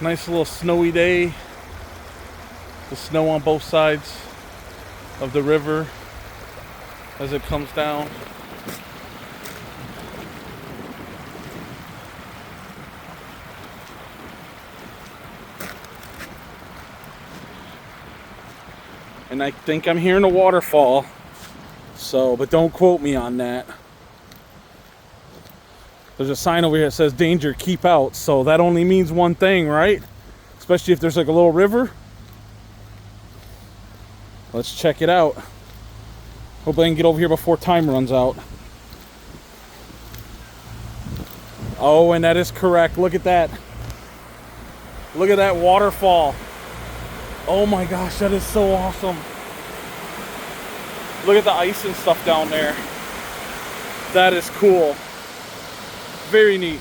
Nice little snowy day. The snow on both sides of the river as it comes down. And I think I'm hearing a waterfall. So, but don't quote me on that. There's a sign over here that says danger, keep out. So that only means one thing, right? Especially if there's like a little river. Let's check it out. Hopefully I can get over here before time runs out. Oh, and that is correct. Look at that. Look at that waterfall. Oh my gosh, that is so awesome. Look at the ice and stuff down there. That is cool. Very neat.